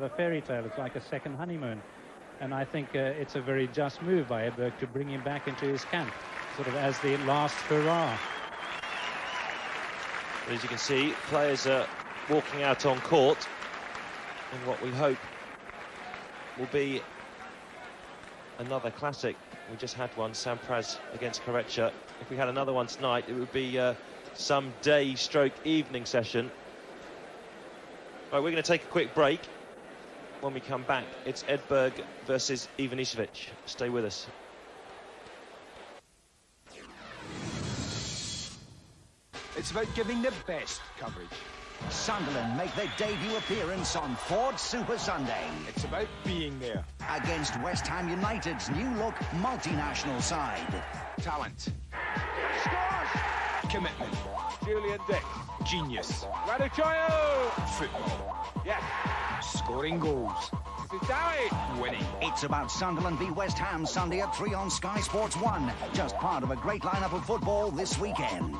a fairy tale. It's like a second honeymoon. And I think it's a very just move by Edberg to bring him back into his camp, sort of as the last hurrah. As you can see, players are walking out on court in what we hope will be another classic. We just had one, Sampras against Korecha. If we had another one tonight, it would be some day/evening session. Right, we're going to take a quick break. When we come back, it's Edberg versus Ivanisevic. Stay with us. It's about giving the best coverage. Sunderland make their debut appearance on Ford Super Sunday. It's about being there. Against West Ham United's new-look multinational side. Talent. Scores! Commitment. Julian Dick. Genius. Raduchoyo! Football. Yes. Scoring goals. This is Daly. Winning. It's about Sunderland v West Ham Sunday at 3 on Sky Sports 1. Just part of a great lineup of football this weekend.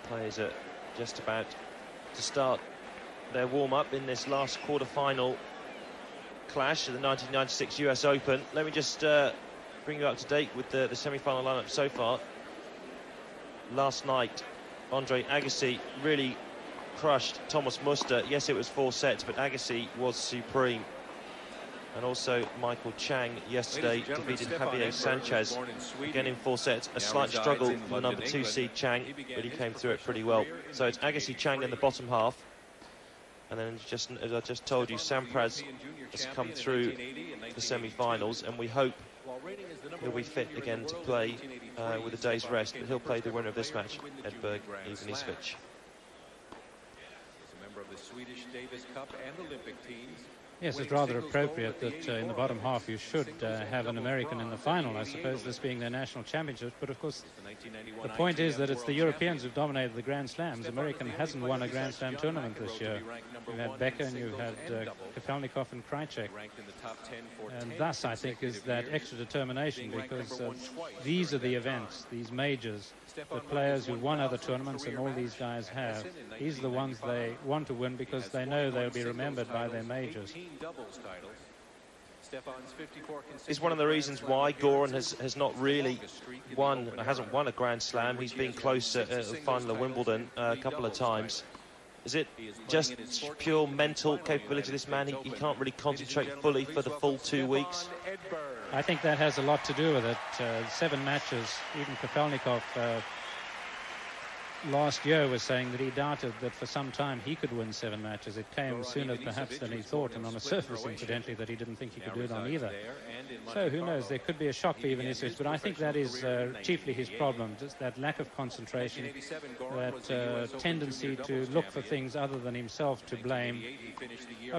Players are just about to start their warm-up in this last quarter-final clash at the 1996 US Open. Let me just bring you up to date with the semi-final lineup so far. Last night, Andre Agassi really crushed Thomas Muster. Yes, it was 4 sets, but Agassi was supreme. And also Michael Chang yesterday defeated Javier Sanchez, again in 4 sets. A slight struggle for the number 2 seed Chang, but he came through it pretty well. So it's Agassi Chang in the bottom half. And then, just as I just told you, Sampras has come through the semi-finals, and we hope he'll be fit again to play with a day's rest. But he'll play the winner of this match, Edberg Ivanisevic. He's a member of the Swedish Davis Cup and Olympic teams. Yes, it's rather appropriate that in the bottom half you should have an American in the final, I suppose, this being their national championship. But of course, the point is that it's the Europeans who've dominated the Grand Slams. American hasn't won a Grand Slam tournament this year. You've had Becker and you've had Kafelnikov and Krajcek. And thus, I think, is that extra determination, because these are the events, these majors, the players who won other tournaments, and all these guys have. These are the ones they want to win because they know they'll be remembered by their majors. Is one of the reasons why Goran has not really hasn't won a Grand Slam. He's been close at the final of Wimbledon a couple of times. Is it just pure mental capability of this man? He can't really concentrate fully for the full 2 weeks? I think that has a lot to do with it. 7 matches, even Kafelnikov last year was saying that he doubted that for some time he could win 7 matches. It came sooner perhaps than he thought, and on a surface, incidentally, that he didn't think he could do it on either. So who knows, there could be a shock for Ivanisevic, but I think that is chiefly his problem, just that lack of concentration, that tendency to look for things other than himself to blame.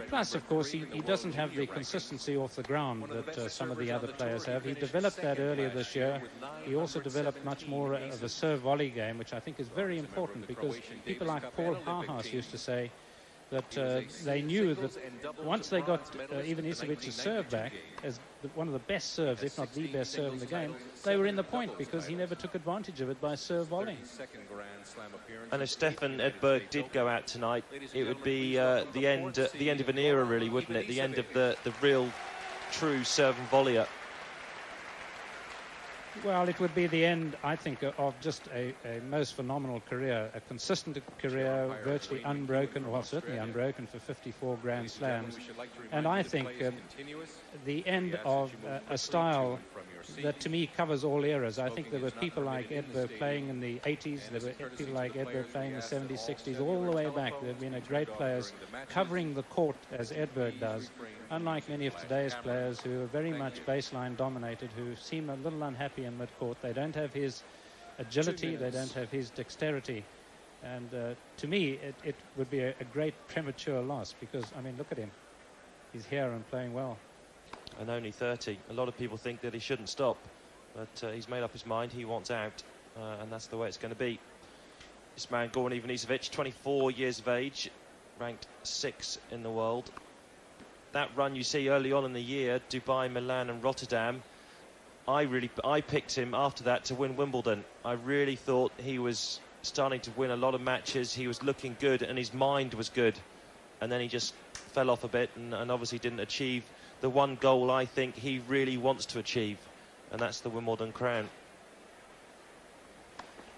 Plus, of course, he doesn't have the consistency off the ground that some of the other players have. He developed that earlier this year. He also developed much more of a serve volley game, which I think is very important, because people like Paul Haas used to say that they knew that once they got Ivanisevic's serve back as one of the best serves, if not the best serve in the game, they were in the point, because he never took advantage of it by serve volleying. And if Stefan Edberg did go out tonight, it would be the end of an era, really, wouldn't it? The end of the real, true serve and volleyer. Well, it would be the end, I think, of just a most phenomenal career, a consistent career, virtually unbroken, well, certainly unbroken for 54 Grand Slams. And I think the end of a style that, to me, covers all eras. I think there were people like Edberg playing in the 80s, there were people like Edberg playing in the 70s, 60s, all the way back. There have been great players covering the court as Edberg does, unlike many of today's players who are very much baseline dominated, who seem a little unhappy in mid-court. They don't have his agility, they don't have his dexterity. And to me, it would be a great premature loss because, I mean, look at him. He's here and playing well. And only 30. A lot of people think that he shouldn't stop, but he's made up his mind. He wants out, and that's the way it's going to be. This man, Goran Ivanisevic, 24 years of age, ranked 6th in the world. That run you see early on in the year, Dubai, Milan and Rotterdam, I picked him after that to win Wimbledon. I really thought he was starting to win a lot of matches. He was looking good and his mind was good. And then he just fell off a bit and obviously didn't achieve the one goal I think he really wants to achieve, and that's the Wimbledon crown.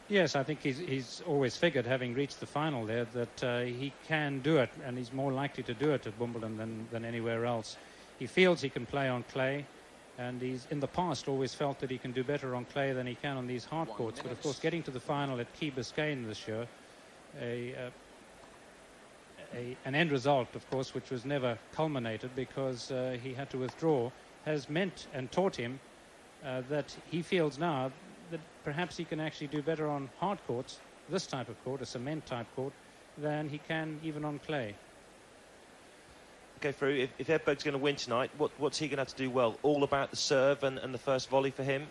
Yes, I think he's always figured, having reached the final there, that he can do it, and he's more likely to do it at Wimbledon than anywhere else. He feels he can play on clay, and he's in the past always felt that he can do better on clay than he can on these hard courts. But of course, getting to the final at Key Biscayne this year, an end result, of course, which was never culminated because he had to withdraw, has meant and taught him that he feels now that perhaps he can actually do better on hard courts, this type of court, a cement type court, than he can even on clay. Okay, through. If Edberg's going to win tonight, what's he going to have to do well? All about the serve and the first volley for him?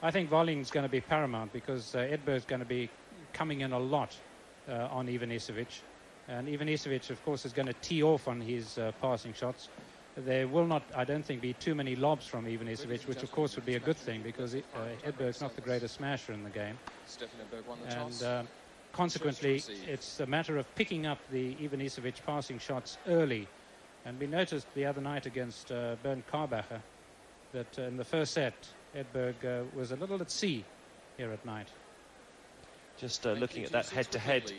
I think volleying is going to be paramount because Edberg's going to be coming in a lot on Ivanisevic. And Ivanisevic, of course, is going to tee off on his passing shots. There will not, I don't think, be too many lobs from Ivanisevic, which, of course, would be a good thing because Edberg's not the greatest smasher in the game. And consequently, it's a matter of picking up the Ivanisevic passing shots early. And we noticed the other night against Bernd Karbacher that in the first set, Edberg was a little at sea here at night. Just looking at that head-to-head,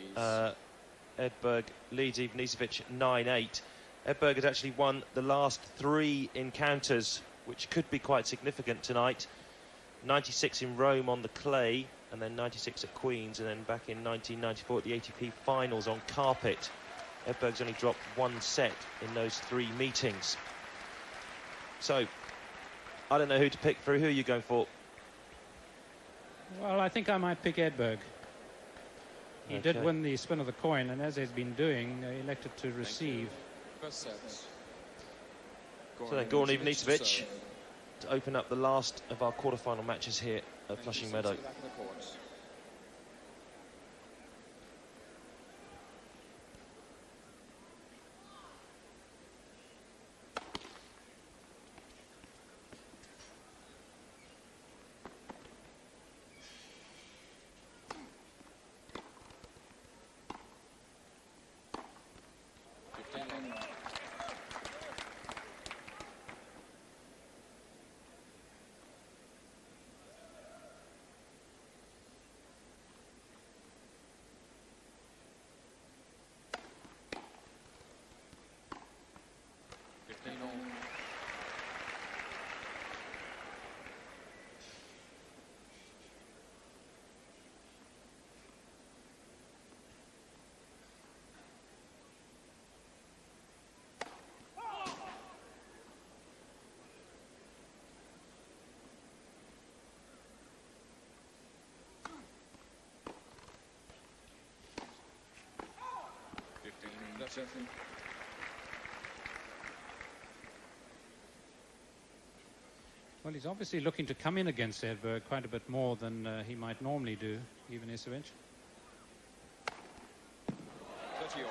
Edberg leads Ivanisevic 9-8. Edberg has actually won the last 3 encounters, which could be quite significant tonight. 96 in Rome on the clay, and then 96 at Queen's, and then back in 1994 at the ATP finals on carpet. Edberg's only dropped 1 set in those 3 meetings. So, I don't know who to pick for. Who are you going for? Well, I think I might pick Edberg. He did win the spin of the coin, and as he's been doing, elected to receive. So then Goran Ivanisevic to open up the last of our quarter-final matches here at Flushing Meadow. Well, he's obviously looking to come in against Edberg quite a bit more than he might normally do, Ivanisevic. I think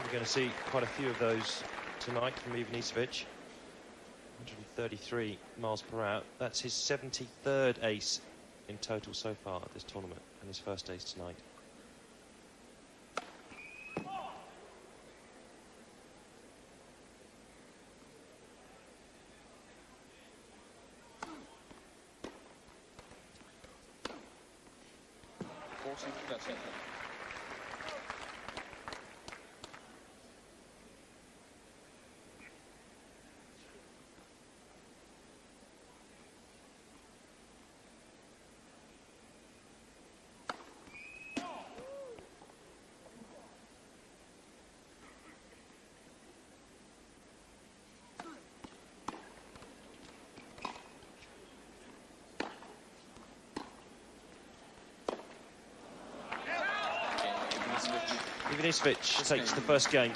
we're going to see quite a few of those tonight from Ivanisevic. 133 miles per hour. That's his 73rd ace in total so far at this tournament, and his first ace tonight. Ivanisevic takes the first game.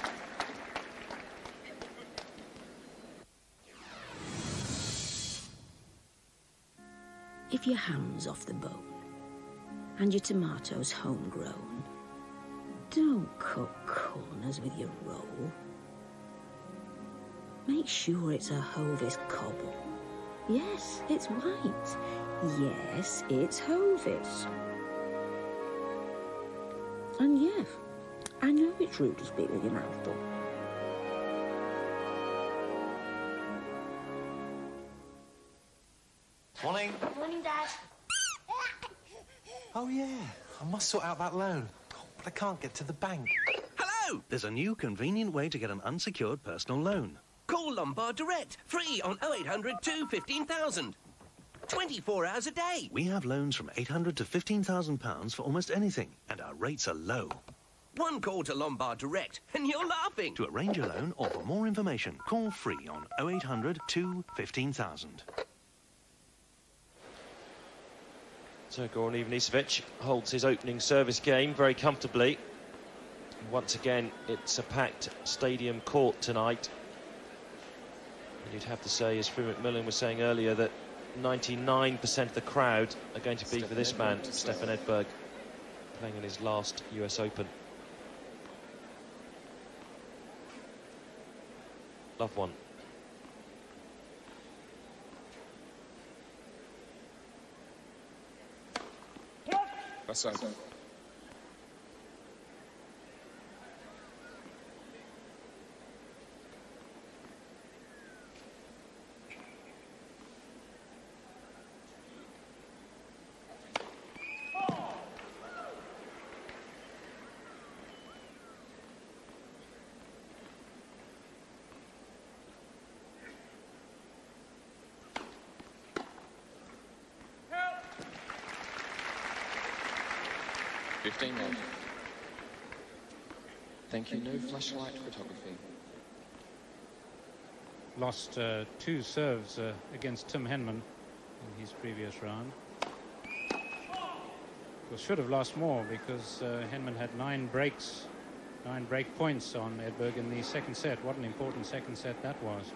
If your ham's off the bone and your tomatoes homegrown, don't cut corners with your roll. Make sure it's a Hovis cobble. Yes, it's white. Yes, it's Hovis. And yes, I know it's rude to speak with your mouth full. Morning. Morning, Dad. Oh, yeah. I must sort out that loan. But I can't get to the bank. Hello! There's a new convenient way to get an unsecured personal loan. Call Lombard Direct, free on 0800 215,000. 24 hours a day. We have loans from £800 to £15,000 for almost anything, and our rates are low. One call to Lombard Direct, and you're laughing. To arrange a loan or for more information, call free on 0800 215,000. So Goran Ivanisevic holds his opening service game very comfortably. Once again, it's a packed stadium court tonight. And you'd have to say, as Frew McMillan was saying earlier, that 99% of the crowd are going to be for this man, Stefan Edberg, playing in his last US Open. Love one. That's over. Thank you. No flashlight photography. Lost 2 serves against Tim Henman in his previous round. Well, should have lost more because Henman had 9 break points on Edberg in the second set. What an important second set that was.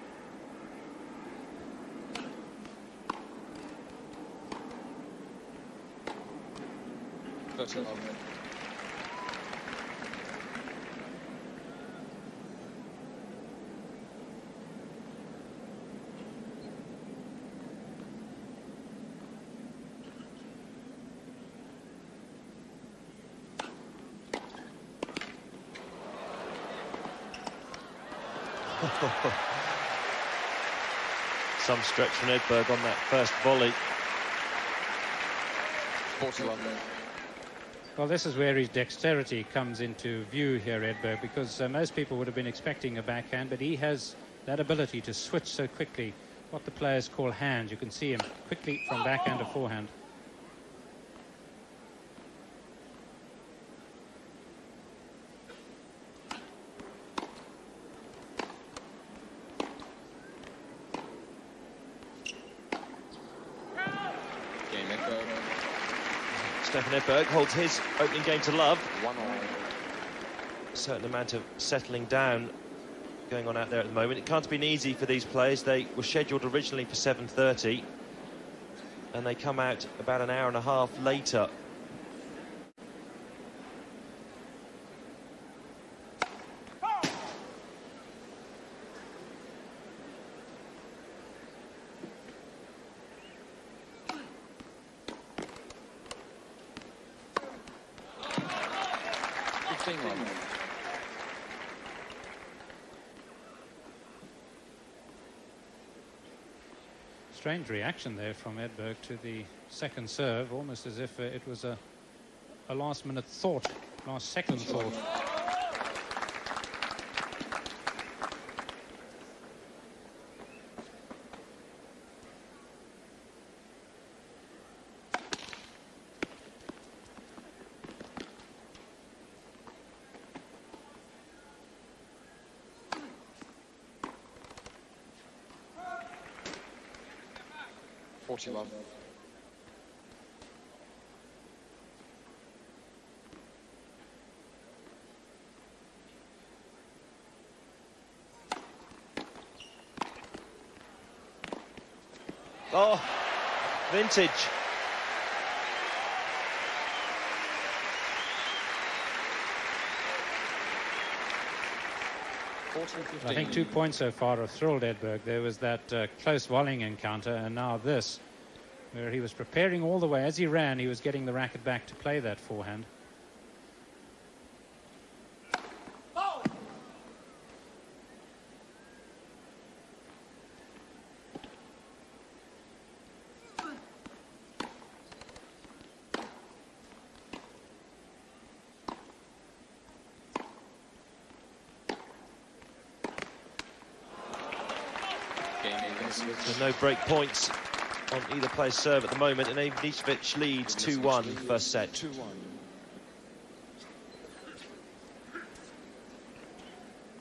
Some stretch from Edberg on that first volley. 41. Well, this is where his dexterity comes into view here, Edberg, because most people would have been expecting a backhand, but he has that ability to switch so quickly, what the players call hand. You can see him quickly from backhand to forehand. Stefan Edberg holds his opening game to love. A certain amount of settling down going on out there at the moment. It can't have been easy for these players. They were scheduled originally for 7:30 and they come out about an hour and a half later. Strange reaction there from Edberg to the second serve, almost as if it was a last-minute thought, last-second thought. Love. Oh, vintage. I think 2 points so far have thrilled Edberg. There was that close volleying encounter, and now this, where he was preparing all the way. As he ran, he was getting the racket back to play that forehand. So no break points on either player's serve at the moment, and Ivanisevic leads 2-1 first set. 2-1.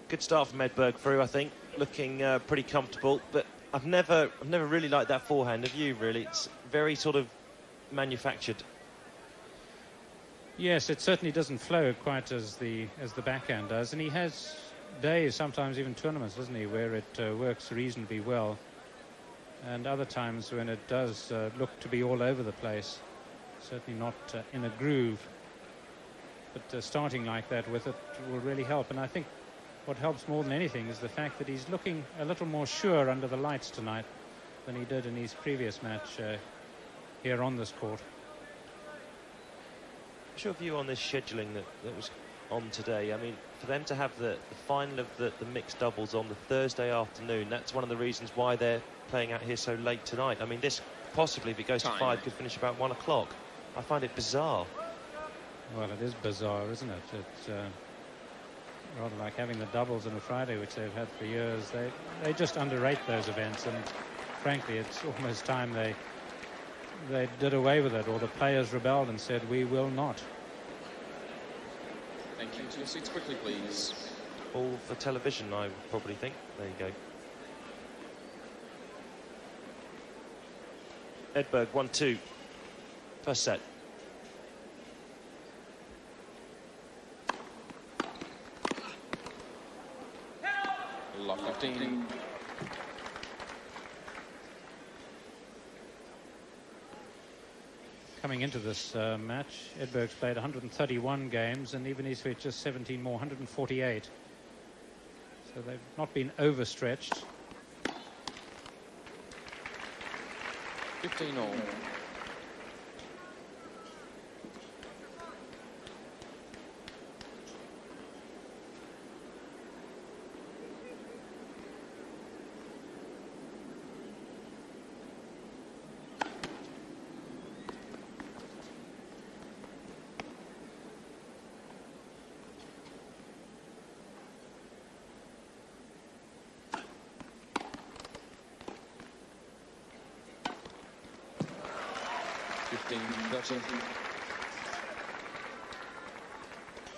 Good start from Edberg through, I think, looking pretty comfortable, but I've never really liked that forehand. Have you, really? It's very sort of manufactured. Yes, it certainly doesn't flow quite as the backhand does, and he has days, sometimes even tournaments, doesn't he, where it works reasonably well, and other times when it does look to be all over the place, certainly not in a groove. But starting like that with it will really help, and I think what helps more than anything is the fact that he's looking a little more sure under the lights tonight than he did in his previous match here on this court. What's your view on this scheduling that was on today? I mean, for them to have the final of the mixed doubles on the Thursday afternoon, that's one of the reasons why they're playing out here so late tonight. I mean, this possibly, if it goes to 5, could finish about 1 o'clock. I find it bizarre. Well, it is bizarre, isn't it? It's rather like having the doubles on a Friday, which they've had for years. They just underrate those events, and frankly, it's almost time they did away with it, or the players rebelled and said, we will not. Thank you. To your seats quickly, please. All for television, I would probably think. There you go. Edberg 1-2. First set. Lock 15. Coming into this match, Edberg's played 131 games, and Ivanisevic just 17 more, 148. So they've not been overstretched. 15 all.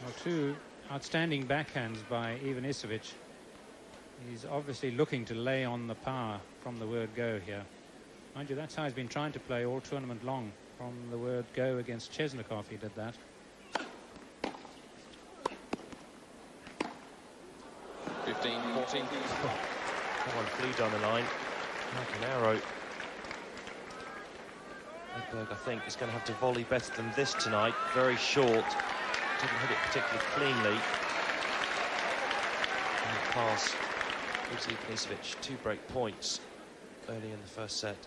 Well, 2 outstanding backhands by Ivanisevic. He's obviously looking to lay on the power from the word go here. Mind you, that's how he's been trying to play all tournament long. From the word go against Chesnikov, he did that. 15, 14. That one flew down the line like an arrow. Edberg, I think, is going to have to volley better than this tonight. Very short. Didn't hit it particularly cleanly. And the pass gives Ivanisevic 2 break points early in the first set.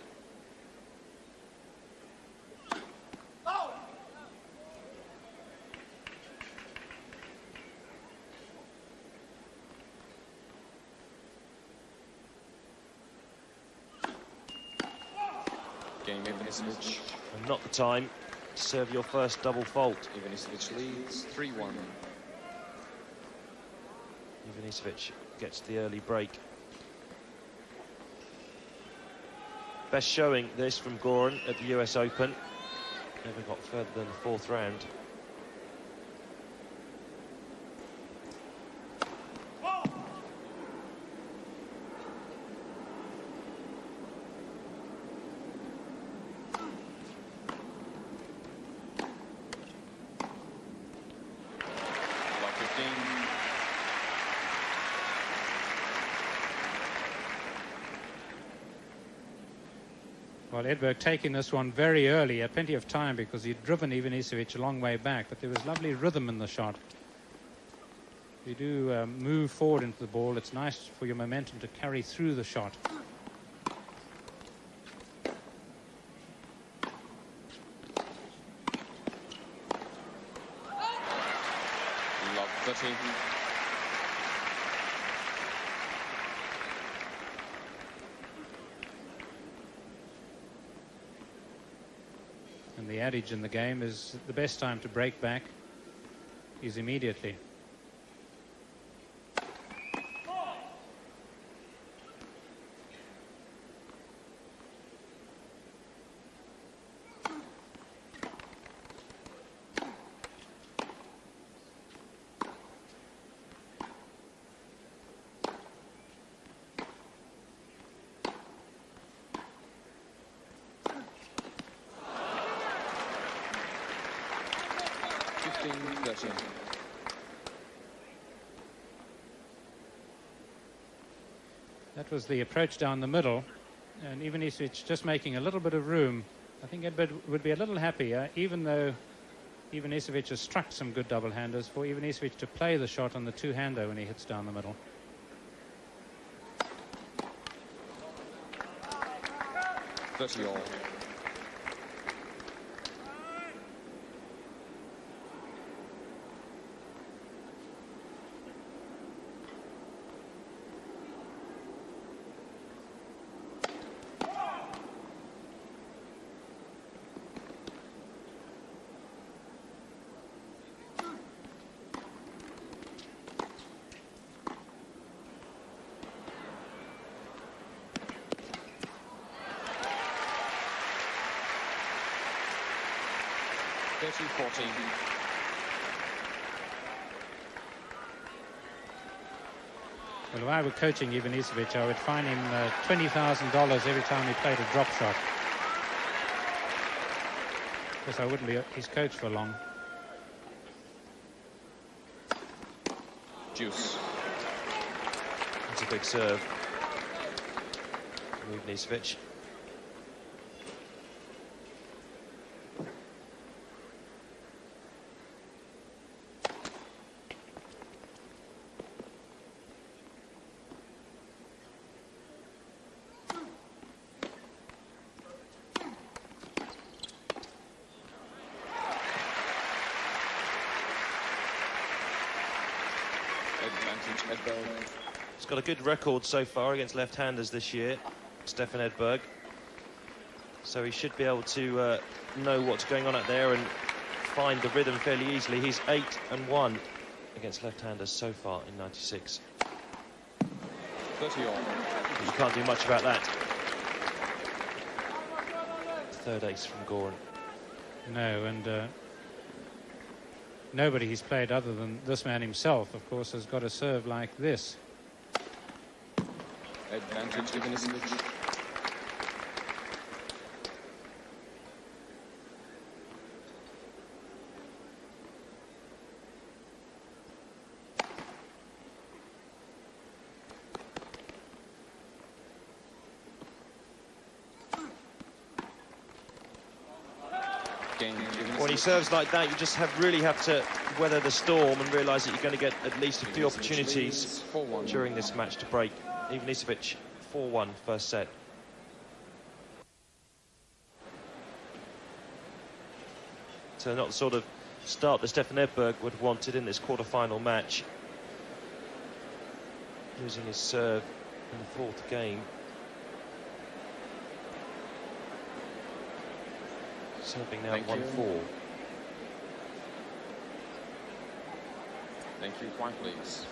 Game Ivanisevic. And not the time to serve your first double fault. Ivanisevic leads 3-1. Ivanisevic gets the early break. Best showing this from Goran at the US Open. Never got further than the 4th round. Well, Edberg taking this one very early, had plenty of time because he'd driven Ivanisevic a long way back, but there was lovely rhythm in the shot. You do move forward into the ball, it's nice for your momentum to carry through the shot. Love 30. And the adage in the game is the best time to break back is immediately. That was the approach down the middle, and Ivanisevic just making a little bit of room. I think Edberg would be a little happier, even though Ivanisevic has struck some good double-handers, for Ivanisevic to play the shot on the two-hander when he hits down the middle. All. Well, if I were coaching Ivanisevic, I would fine him $20,000 every time he played a drop shot. Because I wouldn't be his coach for long. Juice. That's a big serve. Ivanisevic. He's got a good record so far against left-handers this year, Stefan Edberg. So he should be able to know what's going on out there and find the rhythm fairly easily. He's 8-1 against left-handers so far in '96. 30 all. You can't do much about that. Third ace from Goran. No, and nobody he's played other than this man himself, of course, has got a serve like this. Advantage Ivanisevic. When he serves like that, you just really have to weather the storm and realise that you're going to get at least a few opportunities during this match to break. Ivanisevic 4-1 first set. So not the sort of start that Stefan Edberg would have wanted in this quarter-final match. Losing his serve in the fourth game. Serving now 1-4. Thank you. Quiet, please.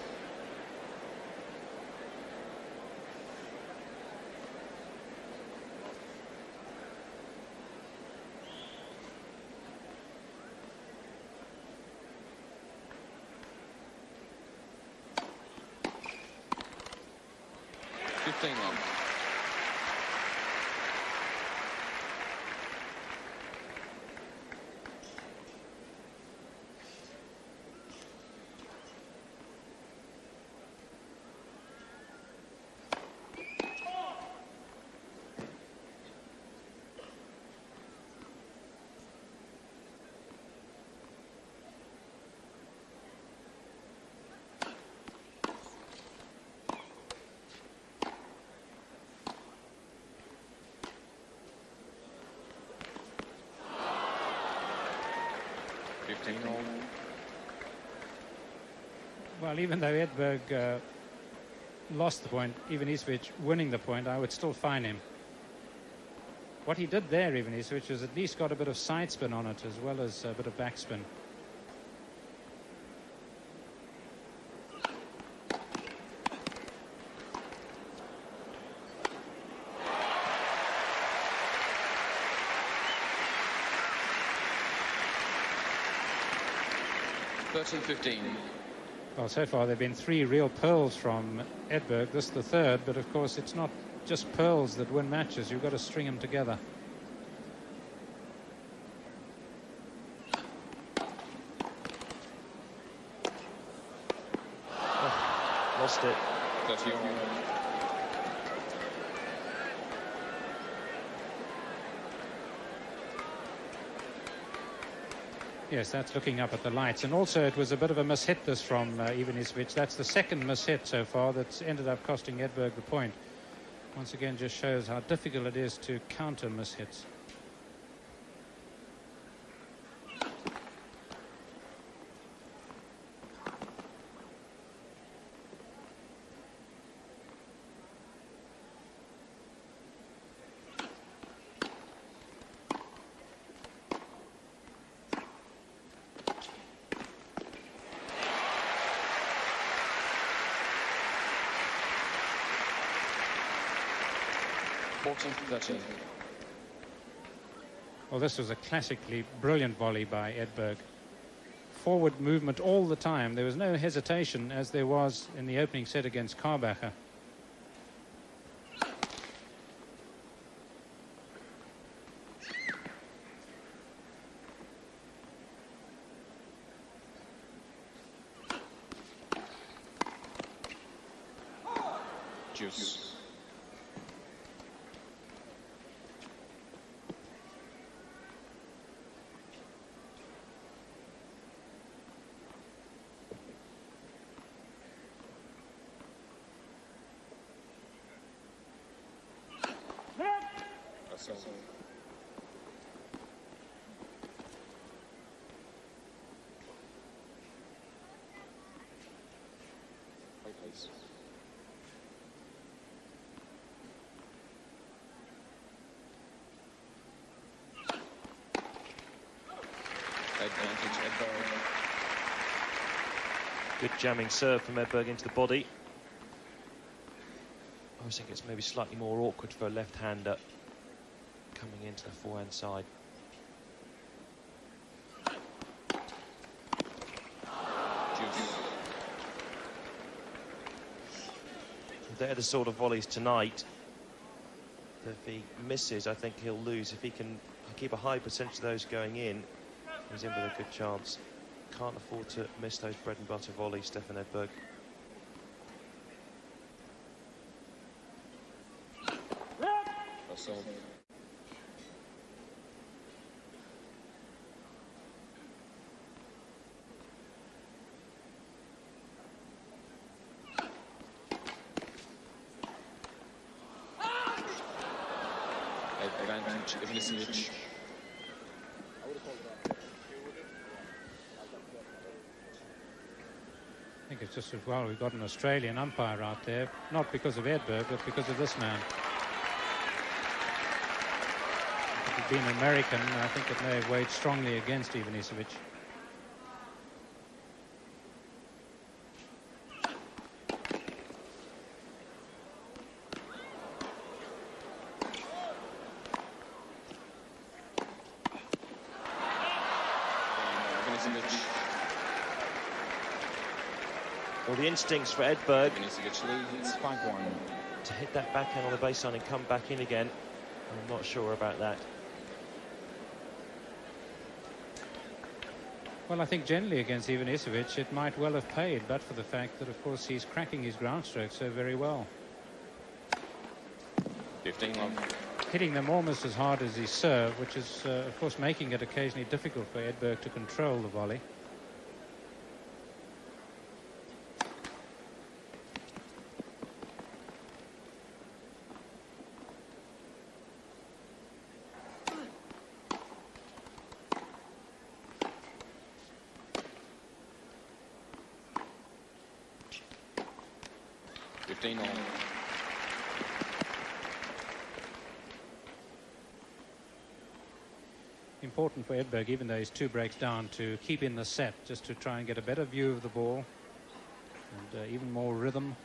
15 all. Well, even though Edberg lost the point, Ivanisevic winning the point, I would still fine him. What he did there, Ivanisevic, was at least got a bit of side spin on it as well as a bit of backspin. Well, so far there have been 3 real pearls from Edberg. This is the 3rd, but of course it's not just pearls that win matches. You've got to string them together. Oh, lost it. 30 all. Yes, that's looking up at the lights. And also it was a bit of a mishit this from Ivanisevic. That's the 2nd mishit so far that's ended up costing Edberg the point. Once again, just shows how difficult it is to counter mishits. Well, this was a classically brilliant volley by Edberg. Forward movement all the time. There was no hesitation as there was in the opening set against Karbacher. Juice. Advantage Edberg. Good jamming serve from Edberg into the body. I always think it's maybe slightly more awkward for a left-hander coming into the forehand side. They're the sort of volleys tonight that if he misses, I think he'll lose. If he can keep a high percentage of those going in, he's in with a good chance. Can't afford to miss those bread and butter volleys, Stefan Edberg. Advantage Ivanisevic. I think it's just as well we've got an Australian umpire out there, not because of Edberg, but because of this man. If he'd been American, I think it may have weighed strongly against Ivanisevic. Well, the instincts for Edberg It's 5-1. to hit that backhand on the baseline and come back in again. I'm not sure about that. Well, I think generally against Ivanisevic it might well have paid, but for the fact that, of course, he's cracking his ground strokes so very well. 15 love. Hitting them almost as hard as his serve, which is, of course, making it occasionally difficult for Edberg to control the volley. 15 all. Important for Edberg, even though he's 2 breaks down, to keep in the set, just to try and get a better view of the ball and even more rhythm.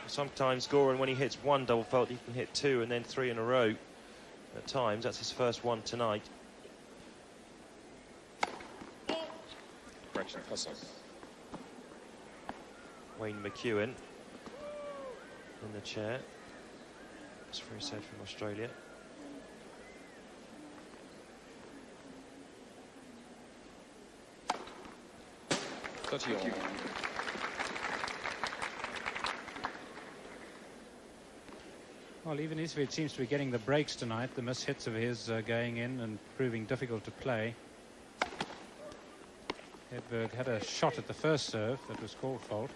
Sometimes Goran, when he hits 1 double fault, he can hit 2 and then 3 in a row at times. That's his first one tonight. Correction, Wayne McEwen in the chair. That's very sad from Australia. Well, Ivanisevic seems to be getting the breaks tonight. The miss hits of his going in and proving difficult to play. Edberg had a shot at the first serve that was called fault.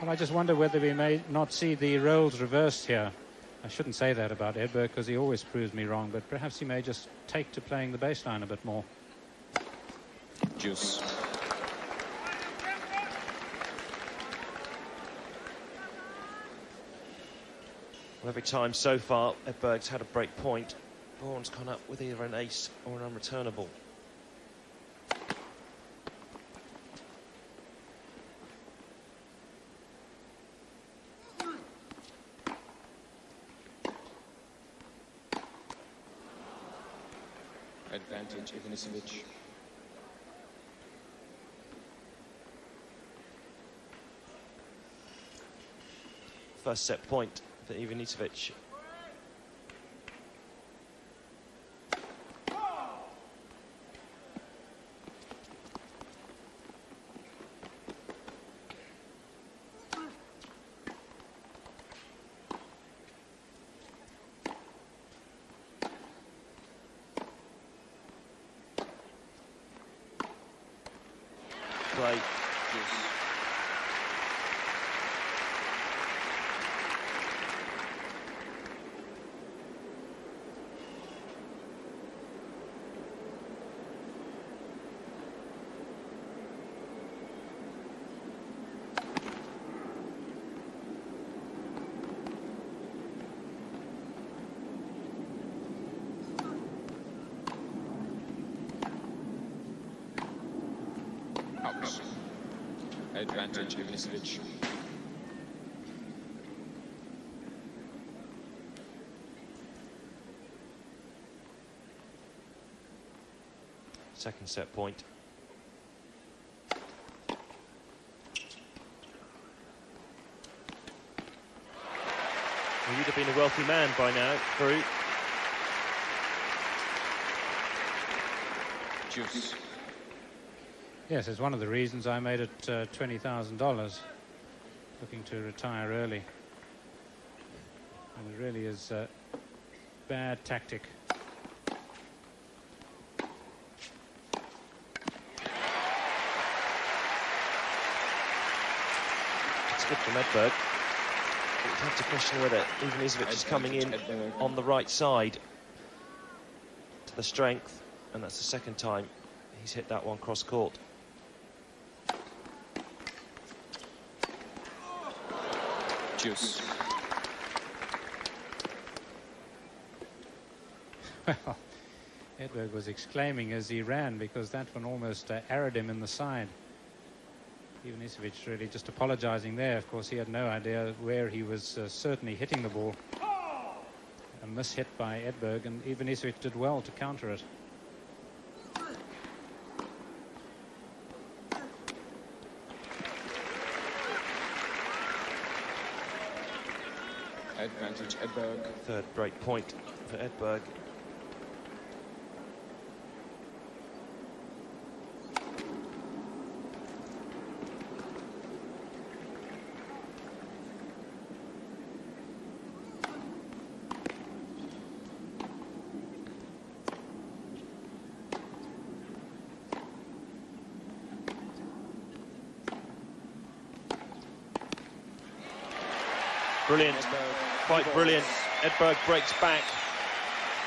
Well, I just wonder whether we may not see the roles reversed here. I shouldn't say that about Edberg because he always proves me wrong, but perhaps he may just take to playing the baseline a bit more. Juice. Well, every time so far Edberg's had a break point, Goran's gone up with either an ace or an unreturnable. Advantage, Ivanisevic. First set point for Ivanisevic. Play. Advantage, Ivanisevic. Second set point. Well, you'd have been a wealthy man by now, Farouk. Juice. Yes, it's one of the reasons I made it $20,000, looking to retire early. And it really is a bad tactic. It's good from Edberg. But you'd have to question whether Ivanisevic is coming in on the right side to the strength, and that's the second time he's hit that one cross court. Juice. Well, Edberg was exclaiming as he ran because that one almost arrowed him in the side. Ivanisevic really just apologizing there. Of course, he had no idea where he was certainly hitting the ball. A miss hit by Edberg, and Ivanisevic did well to counter it. Advantage, Edberg. Third break point for Edberg. Brilliant, quite brilliant. Edberg breaks back,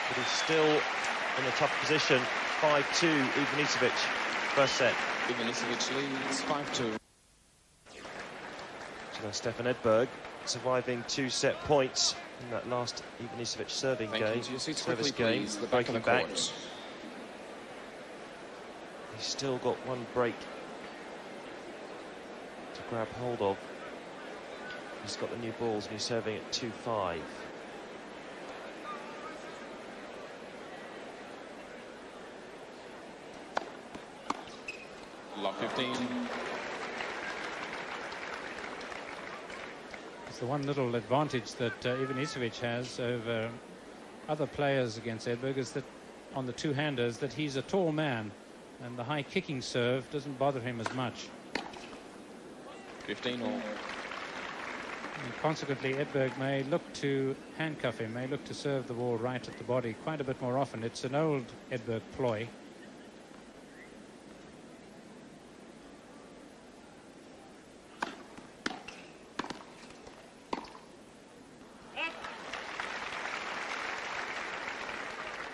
but he's still in a tough position. 5-2, Ivanisevic, first set. Ivanisevic leads 5-2. So now Stefan Edberg surviving 2 set points in that last Ivanisevic serving game. Service game, breaking back. He's still got one break to grab hold of. He's got the new balls and he's serving at 2-5. Love 15. It's the one little advantage that Ivanisevic has over other players against Edberg is that on the two-handers that he's a tall man and the high kicking serve doesn't bother him as much. 15 all. And consequently, Edberg may look to handcuff him, may look to serve the ball right at the body quite a bit more often. It's an old Edberg ploy.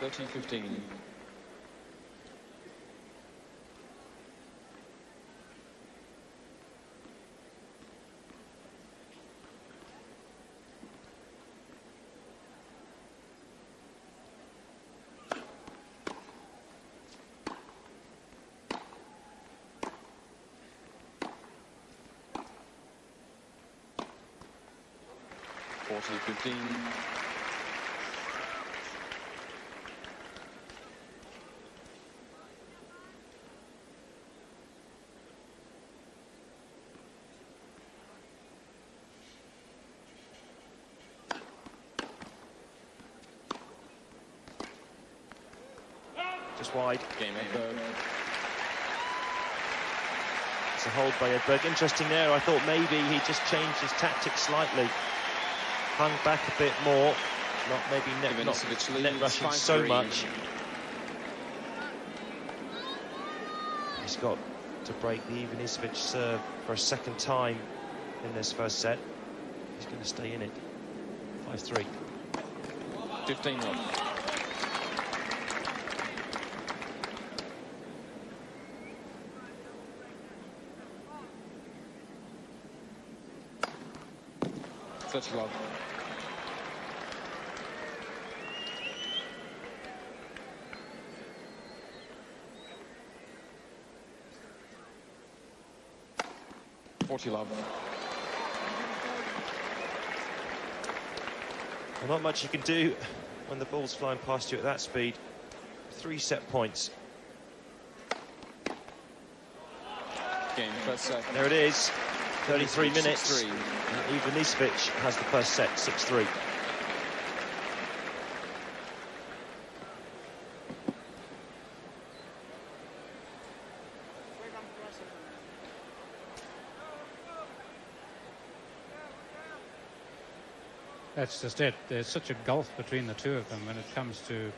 Thirteen 15. Forty 15. Just wide. Game Edberg. It's a hold by Edberg. Interesting there. I thought maybe he just changed his tactics slightly. Hung back a bit more. Not maybe net rushing so much. He's got to break the Ivanisevic serve for a second time in this first set. He's going to stay in it. 5-3. 15 all. Such love. Love. Well, not much you can do when the ball's flying past you at that speed. 3 set points. Game first set. There it is. 33 minutes. And Ivanisevic has the first set, 6-3. That's just it. There's such a gulf between the two of them when it comes to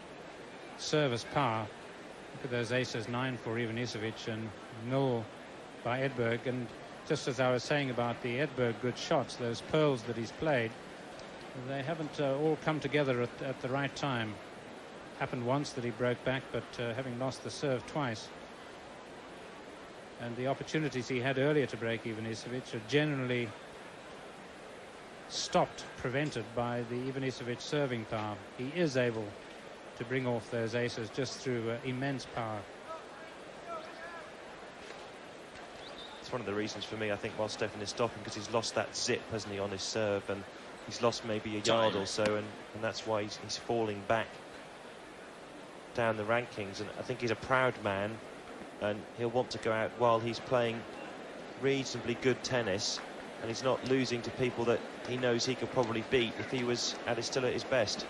service power. Look at those aces, 9 for Ivanisevic and 0 by Edberg. And just as I was saying about the Edberg good shots, those pearls that he's played, they haven't all come together at the right time. Happened once that he broke back, but having lost the serve twice. And the opportunities he had earlier to break Ivanisevic are generally stopped, prevented by the Ivanisevic serving power. He is able to bring off those aces just through immense power. It's one of the reasons for me, I think, while Stefan is stopping, because he's lost that zip, hasn't he, on his serve, and he's lost maybe a yard or so, and that's why he's falling back down the rankings. And I think he's a proud man, and he'll want to go out while he's playing reasonably good tennis, and he's not losing to people that he knows he could probably beat if he was still at his best.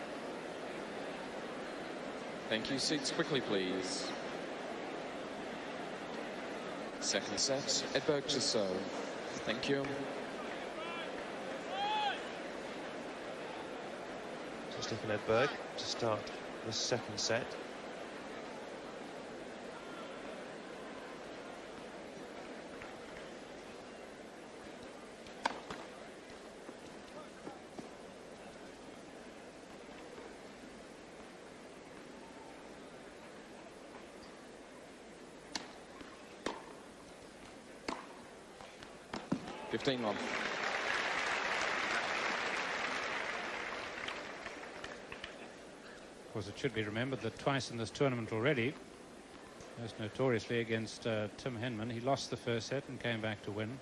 Thank you. Seats quickly, please. Second set, Edberg to serve. Thank you. So Stefan Edberg to start the second set. 15 on. Of course, it should be remembered that twice in this tournament already, most notoriously against Tim Henman, he lost the first set and came back to win.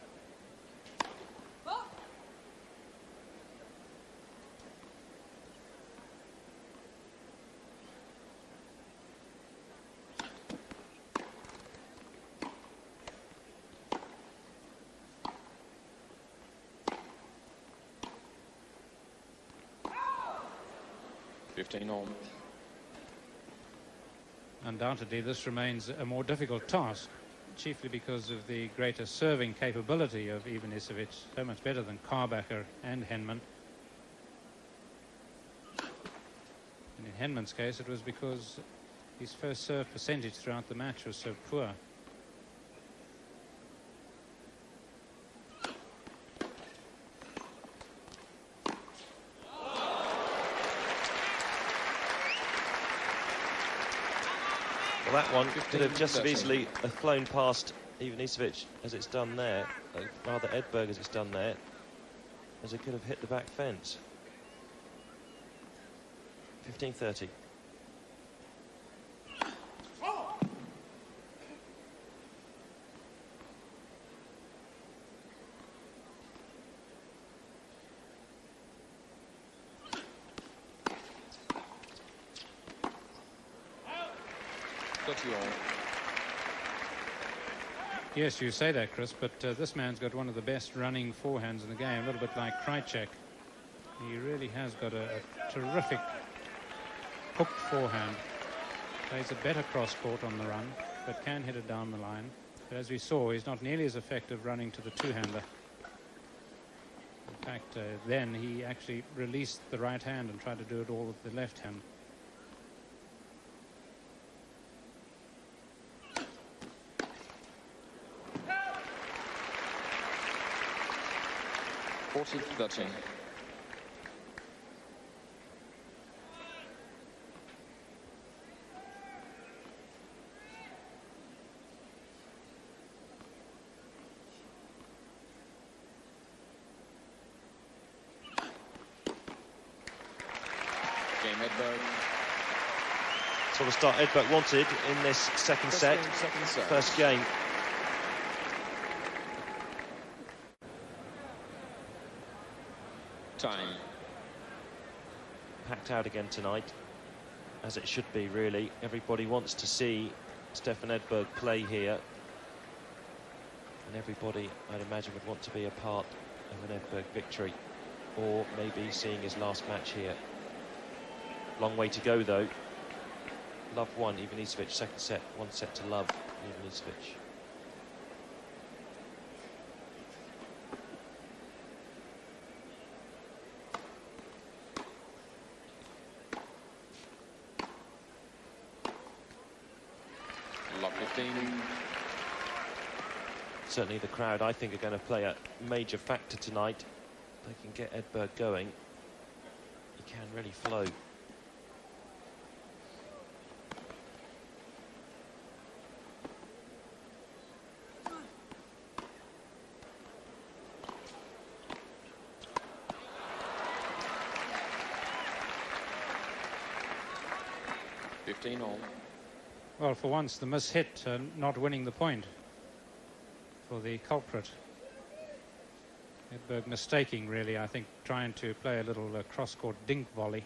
Undoubtedly, this remains a more difficult task, chiefly because of the greater serving capability of Ivanisevic, so much better than Karbacher and Henman. And in Henman's case, it was because his first serve percentage throughout the match was so poor. That one could have just as easily flown past Ivanisevic as it's done there, rather Edberg as it's done there, as it could have hit the back fence. 15-30. Yes, you say that, Chris, but this man's got one of the best running forehands in the game, a little bit like Krajcek. He really has got a terrific hooked forehand. Plays a better cross-court on the run, but can hit it down the line. But as we saw, he's not nearly as effective running to the two-hander. In fact, then he actually released the right hand and tried to do it all with the left hand. Game Edberg. So the start Edberg wanted in this second set. First game. Time. Packed out again tonight, as it should be, really. Everybody wants to see Stefan Edberg play here, and everybody, I'd imagine, would want to be a part of an Edberg victory, or maybe seeing his last match here. Long way to go, though. Love one, Ivanisevic, second set, one set to love, Ivanisevic. Certainly the crowd, I think, are going to play a major factor tonight. They can get Edberg going. He can really flow. Well, for once, the miss-hit not winning the point for the culprit. Edberg mistaking, really, I think, trying to play a little cross-court dink volley.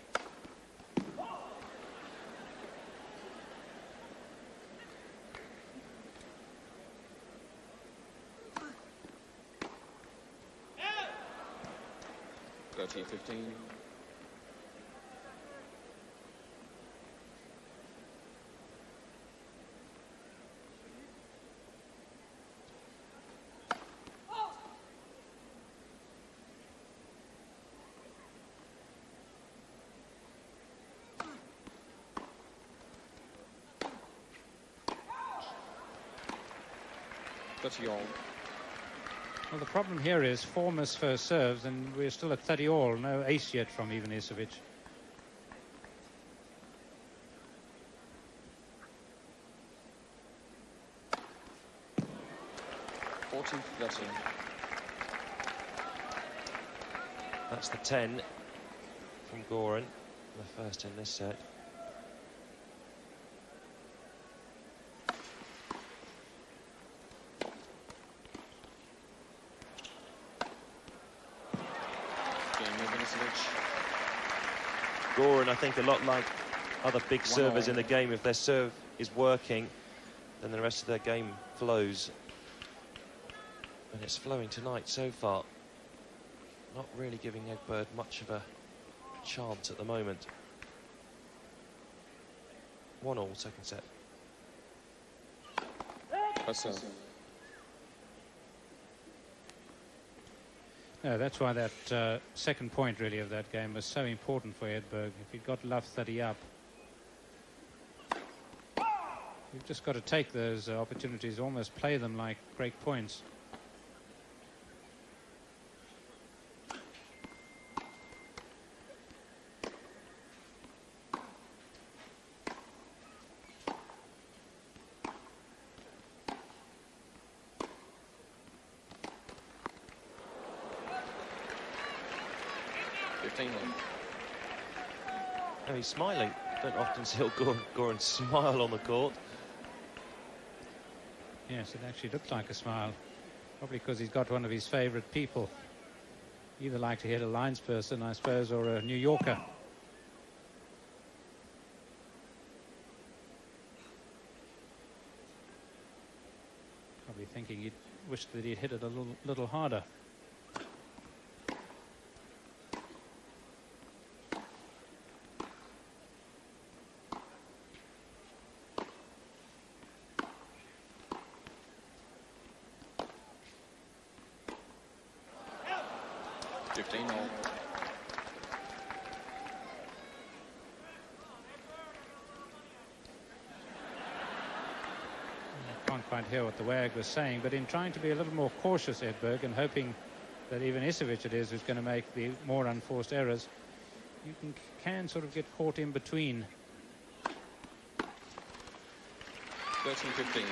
Well, the problem here is 4 missed first serves, and we're still at 30 all. No ace yet from Ivanisevic. That's the 10 from Goran, the first in this set. Goran, I think, a lot like other big servers in the game, if their serve is working, then the rest of their game flows. And it's flowing tonight so far. Not really giving Edberg much of a chance at the moment. 1-1 second set. No, that's why that second point really of that game was so important for Edberg. If he'd got love 30 up, you've just got to take those opportunities, almost play them like great points. Oh, he's smiling. Don't often see Goran smile on the court. Yes, it actually looked like a smile. Probably because he's got one of his favourite people. Either like to hit a linesperson, I suppose, or a New Yorker. Probably thinking he'd wished that he'd hit it a little harder. Quite hear what the WAG was saying, but in trying to be a little more cautious, Edberg, and hoping that Ivanisevic it is who's going to make the more unforced errors, you can sort of get caught in between. 13-15.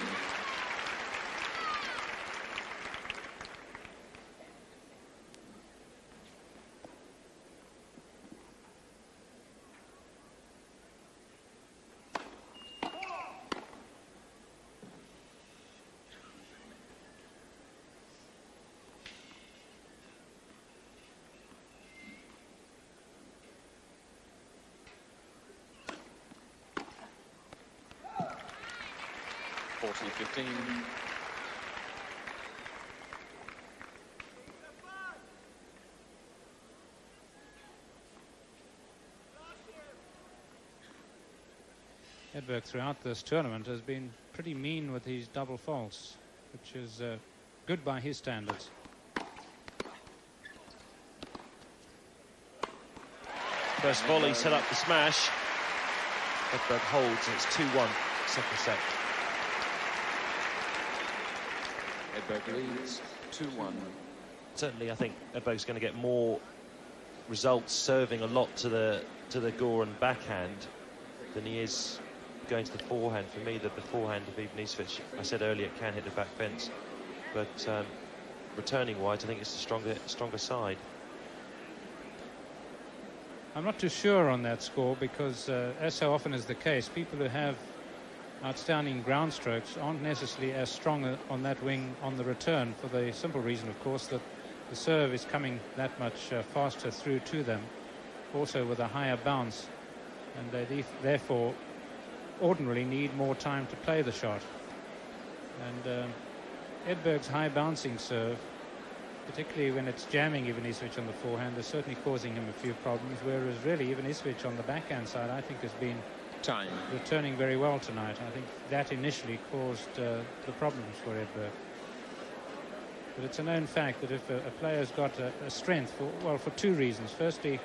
Edberg throughout this tournament has been pretty mean with his double faults, which is good by his standards. First volley set up the smash. Edberg holds, and it's 2-1 second set. Edberg leads 2-1. Certainly, I think Edberg's going to get more results serving a lot to the Goran backhand than he is going to the forehand. For me, the forehand of Ivanisevic, I said earlier, can hit the back fence, but returning wise, I think it's the stronger side. I'm not too sure on that score because, as so often is the case, people who have outstanding ground strokes aren't necessarily as strong on that wing on the return, for the simple reason, of course, that the serve is coming that much faster through to them, also with a higher bounce, and they therefore ordinarily need more time to play the shot. And Edberg's high bouncing serve, particularly when it's jamming Ivanisevic on the forehand, is certainly causing him a few problems, whereas really Ivanisevic on the backhand side, I think, has been returning very well tonight. I think that initially caused the problems for Edberg. But it's a known fact that if a player's got a strength, for two reasons. Firstly,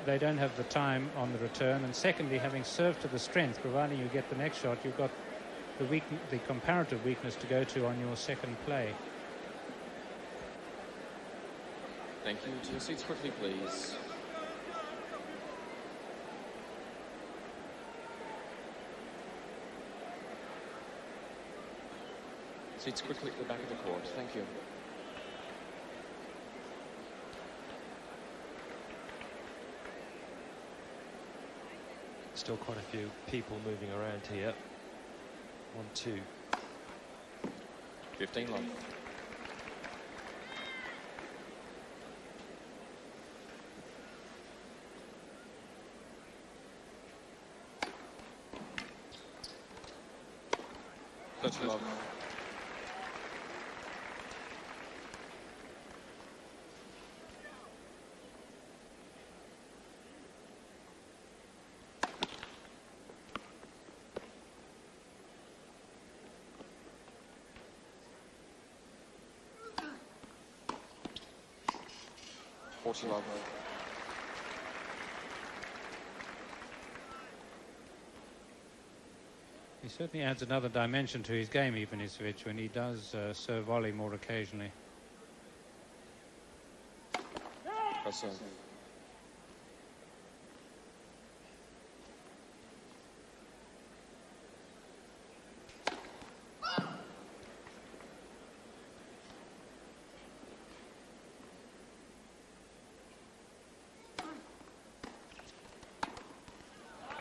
they don't have the time on the return, and secondly, having served to the strength, providing you get the next shot, you've got the comparative weakness to go to on your second play. Thank you. To your seats quickly, please. Seats quickly at the back of the court. Thank you. Still quite a few people moving around here. 1-2. 15 love. Touch love. Love. He certainly adds another dimension to his game, Ivanisevic, when he does serve volley more occasionally. Awesome.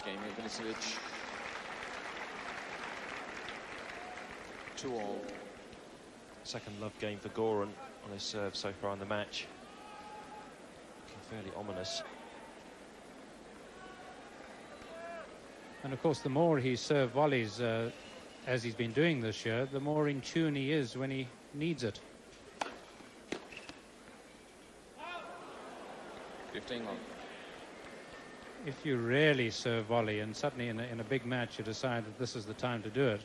Ivanisevic. 2-all. Second love game for Goran on his serve so far in the match. Looking fairly ominous. And of course, the more he serve volleys, as he's been doing this year, the more in tune he is when he needs it. 15 love. If you rarely serve volley and suddenly in a big match you decide that this is the time to do it,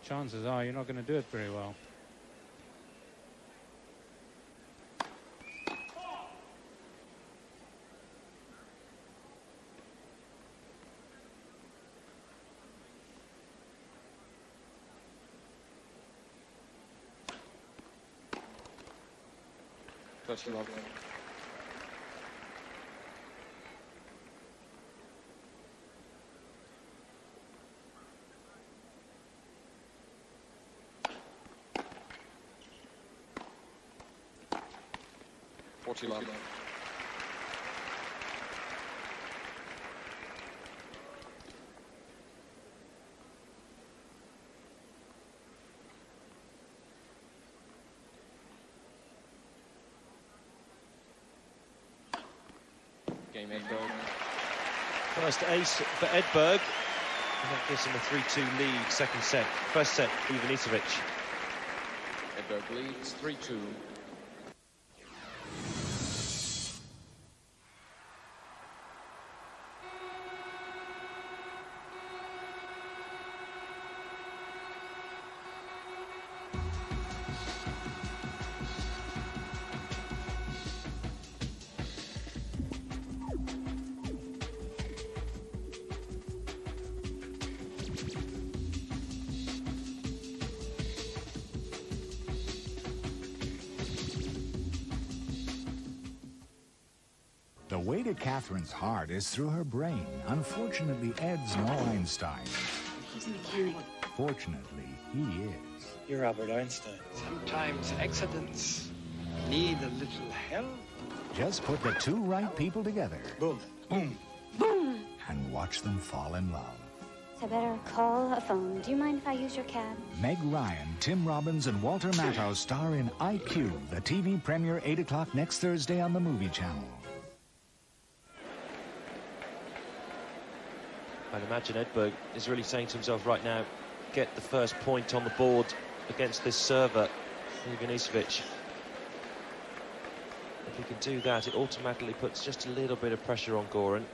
chances are you're not going to do it very well. Touch love. Love. Game Edberg. First ace for Edberg. And that gives him a 3-2 lead, second set. First set, Ivanisevic. Edberg leads 3-2. The way to Catherine's heart is through her brain. Unfortunately, Ed's no Einstein. He's a mechanic. Fortunately, he is. You're Albert Einstein. Sometimes accidents need a little help. Just put the two right people together. Boom. Boom. Boom. And watch them fall in love. I better call a phone. Do you mind if I use your cab? Meg Ryan, Tim Robbins, and Walter Matthau star in IQ, the TV premiere 8 o'clock next Thursday on the Movie Channel. I'd imagine Edberg is really saying to himself right now, get the first point on the board against this server, Ivanisevic. If he can do that, it automatically puts just a little bit of pressure on Goran.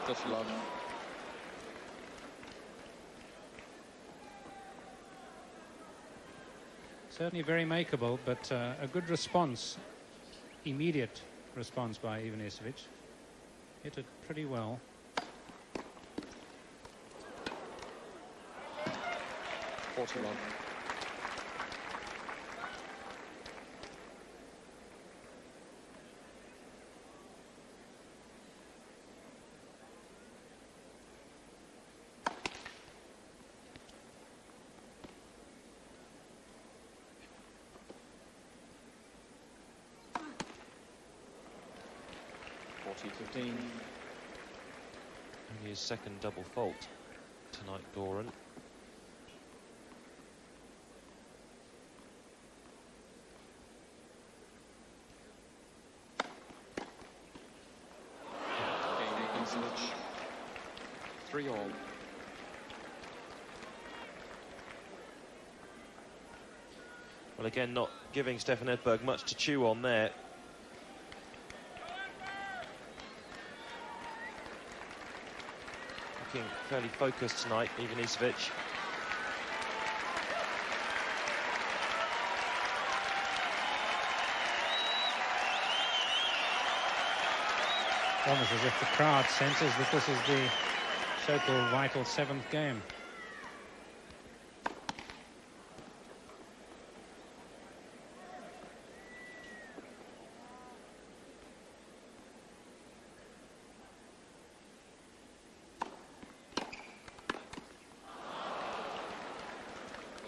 Touch love. Certainly very makeable, but a good response, immediate response by Ivanisevic. Hit it pretty well. Quarterfinal. Only his second double fault tonight, Goran. Ivanisevic. 3-all. Well, again, not giving Stefan Edberg much to chew on there. Looking fairly focused tonight, Ivanisevic. Almost as if the crowd senses that this is the so-called vital 7th game.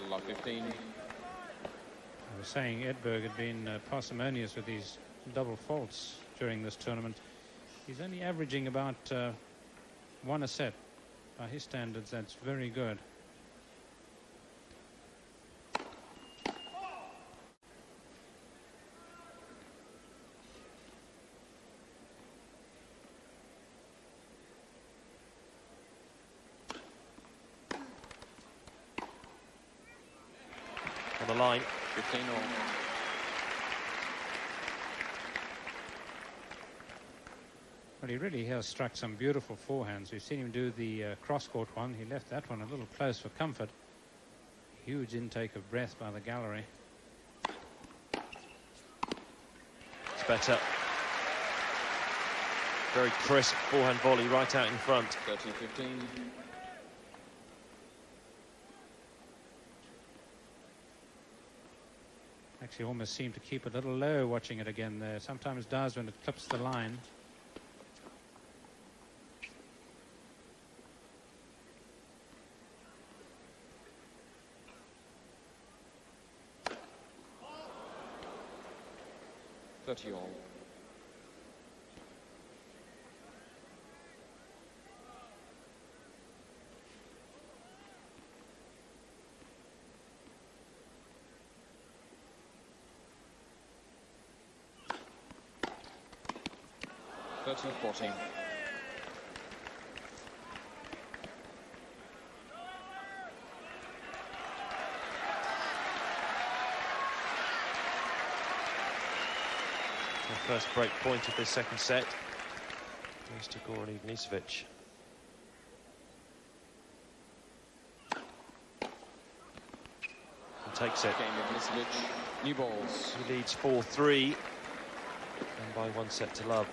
Love 15. I was saying Edberg had been parsimonious with these double faults during this tournament. He's only averaging about 1 a set. By his standards, that's very good. On the line. 15-all. Well, he really has struck some beautiful forehands. We've seen him do the cross-court one. He left that one a little close for comfort. Huge intake of breath by the gallery. It's better. Very crisp forehand volley right out in front. 13-15. Actually almost seemed to keep it a little low watching it again there. Sometimes does when it clips the line. All. Thirteen, 14. The first break point of this second set goes to Goran Ivanisevic. And takes it. New balls. He leads 4-3 and by 1 set to love.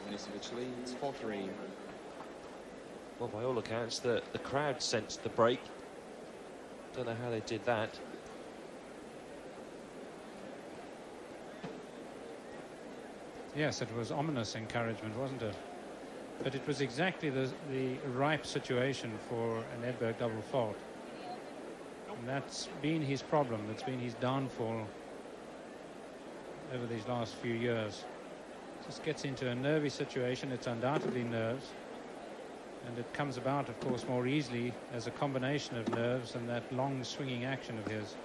Ivanisevic leads 4-3. Well, by all accounts, the crowd sensed the break. Don't know how they did that. Yes, it was ominous encouragement, wasn't it? But it was exactly the ripe situation for an Edberg double fault. And that's been his problem. That's been his downfall over these last few years. Just gets into a nervy situation. It's undoubtedly nerves. And it comes about, of course, more easily as a combination of nerves and that long swinging action of his,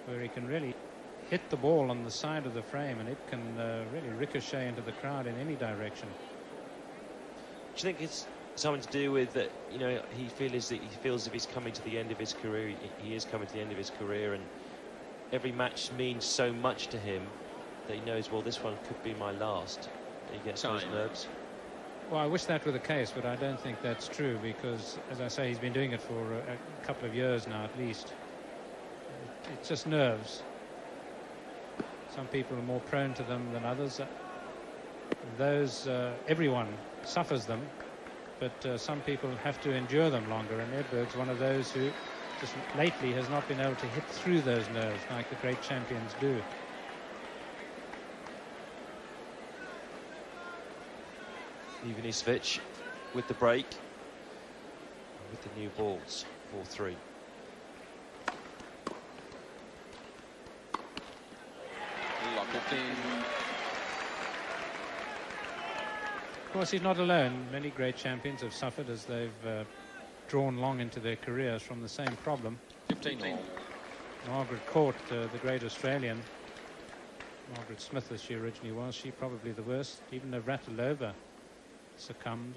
where he can really hit the ball on the side of the frame and it can really ricochet into the crowd in any direction. Do you think it's something to do with that? You know, he feels if he's coming to the end of his career, he is coming to the end of his career, and every match means so much to him that he knows, well, this one could be my last. He gets those nerves. Well, I wish that were the case, but I don't think that's true because, as I say, he's been doing it for a couple of years now at least. It's just nerves. Some people are more prone to them than others. Everyone suffers them, but some people have to endure them longer, and Edberg's one of those who just lately has not been able to hit through those nerves like the great champions do. Ivanisevic with the break, with the new balls, 4-3. Of course, he's not alone. Many great champions have suffered as they've drawn long into their careers from the same problem. 15-all. Margaret Court, the great Australian, Margaret Smith as she originally was, she probably the worst. Even Navratilova succumbed.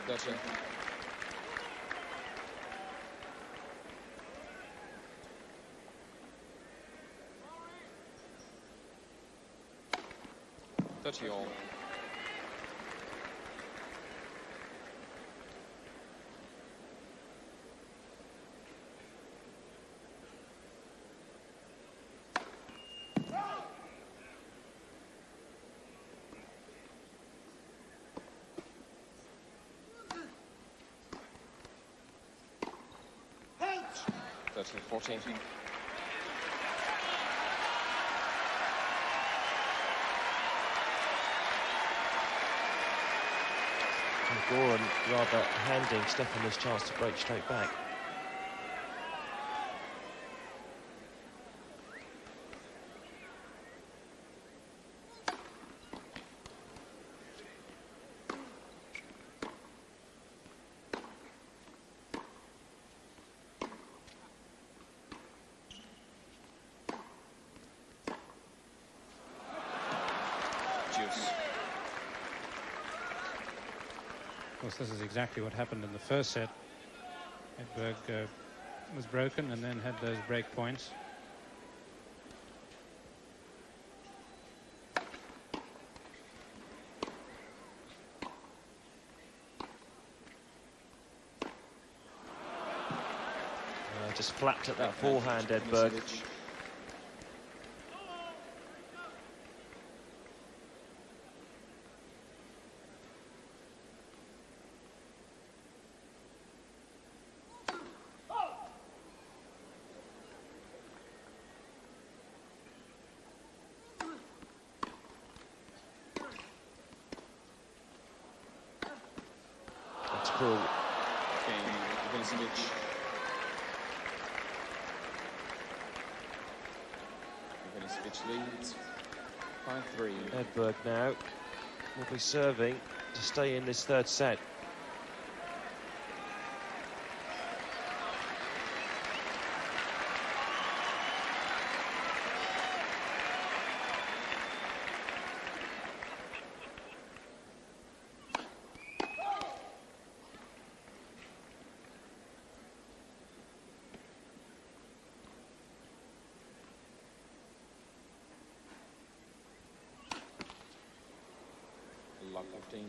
Gotcha. Touchy all. That's 14. Goran rather handing Stefan his chance to break straight back. Of course, this is exactly what happened in the first set. Edberg was broken and then had those break points. Just flapped at that forehand, Edberg. That's cruel. Ivanisevic. Ivanisevic leads 5-3. Edberg now will be serving to stay in this third set. Lock 15.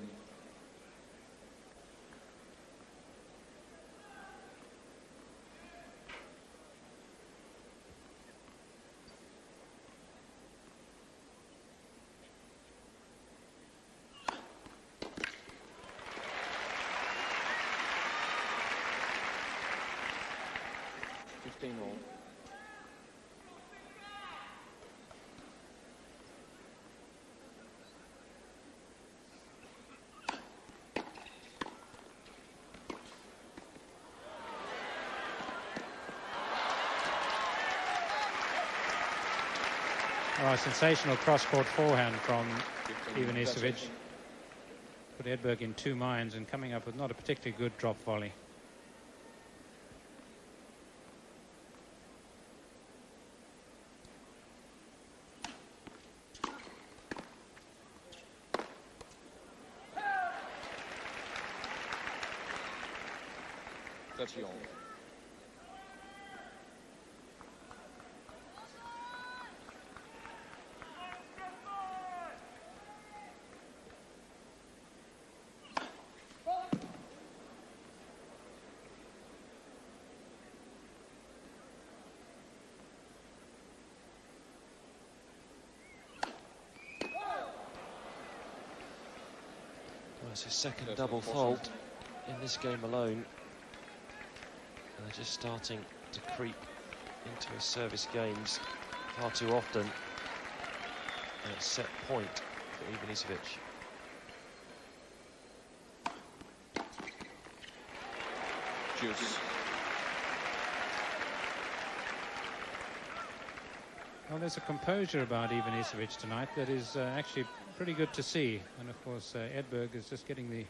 All. Oh, a sensational cross-court forehand from Ivanisevic. Put Edberg in two minds and coming up with not a particularly good drop volley. That's all. That's his second double fault in this game alone. And they're just starting to creep into his service games far too often. And it's set point for Ivanisevic. Juice. Well, there's a composure about Ivanisevic tonight that is actually pretty good to see. And of course, Edberg is just getting the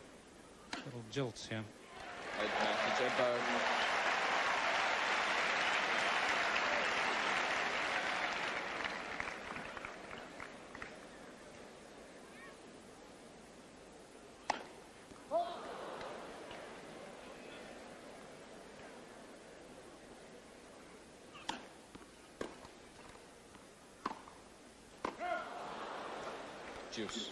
little jolts here. Edberg. Juice.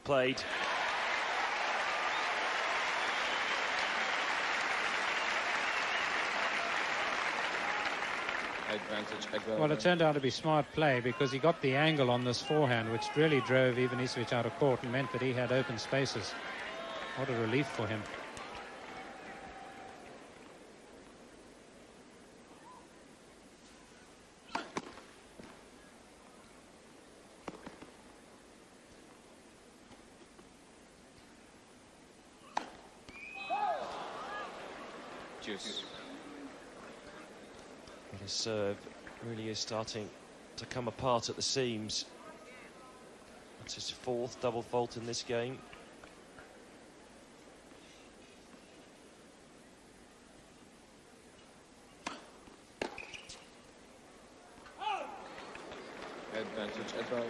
Played. Well, it turned out to be smart play because he got the angle on this forehand, which really drove Ivanisevic out of court and meant that he had open spaces. What a relief for him. Juice. Well, his serve really is starting to come apart at the seams. That's his fourth double fault in this game. Advantage Edberg.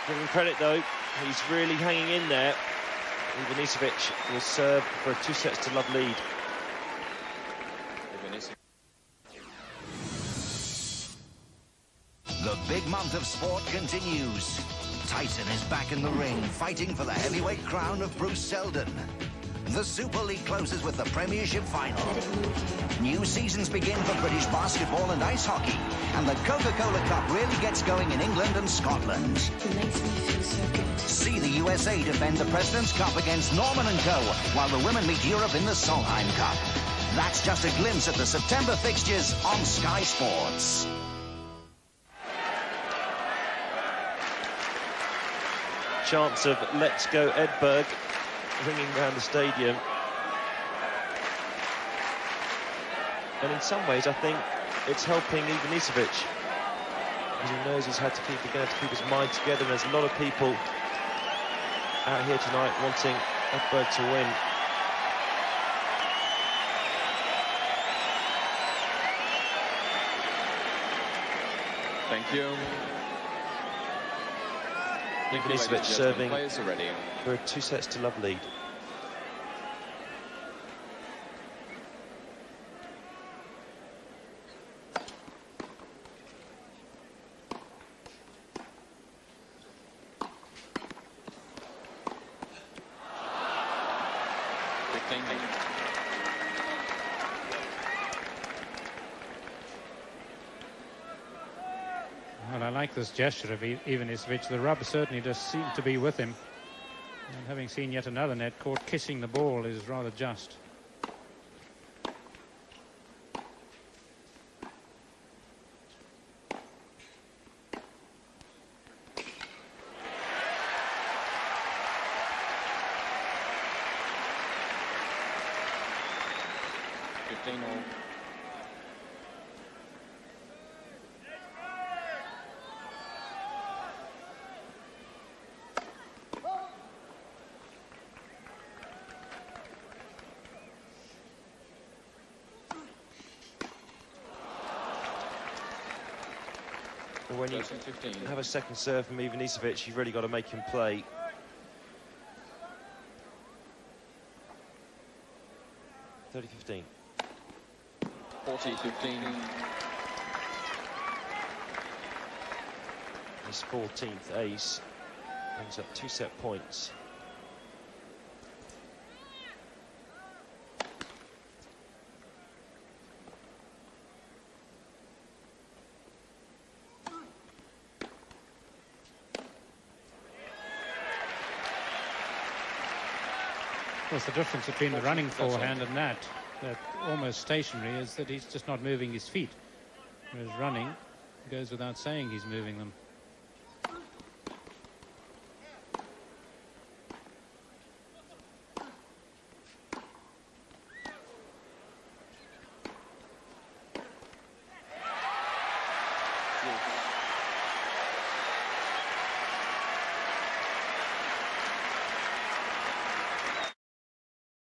Give him credit though, he's really hanging in there. Ivanisevic will serve for a 2-sets-to-love lead. The big month of sport continues. Tyson is back in the ring, fighting for the heavyweight crown of Bruce Seldon. The Super League closes with the Premiership final. New seasons begin for British basketball and ice hockey, and the Coca-Cola Cup really gets going in England and Scotland. It makes me feel so good. See the USA defend the President's Cup against Norman & Co, while the women meet Europe in the Solheim Cup. That's just a glimpse at the September fixtures on Sky Sports. Chance of Let's Go Edberg ringing around the stadium. And in some ways, I think it's helping Ivanisevic, because he knows he's going to have to keep his mind together. There's a lot of people out here tonight wanting Edberg to win. Thank you. Ivanisevic serving for a 2-sets-to-love lead. Well, I like this gesture of Ivanisevic. The rub certainly does seem to be with him. And having seen yet another net caught kissing the ball is rather just. 15 all. When you have a second serve from Ivanisevic, you've really got to make him play. (30-15). 40-15. His 14th ace brings up 2 set points. Of course, the difference between the running forehand and that almost stationary, is that he's just not moving his feet. Whereas running goes without saying he's moving them.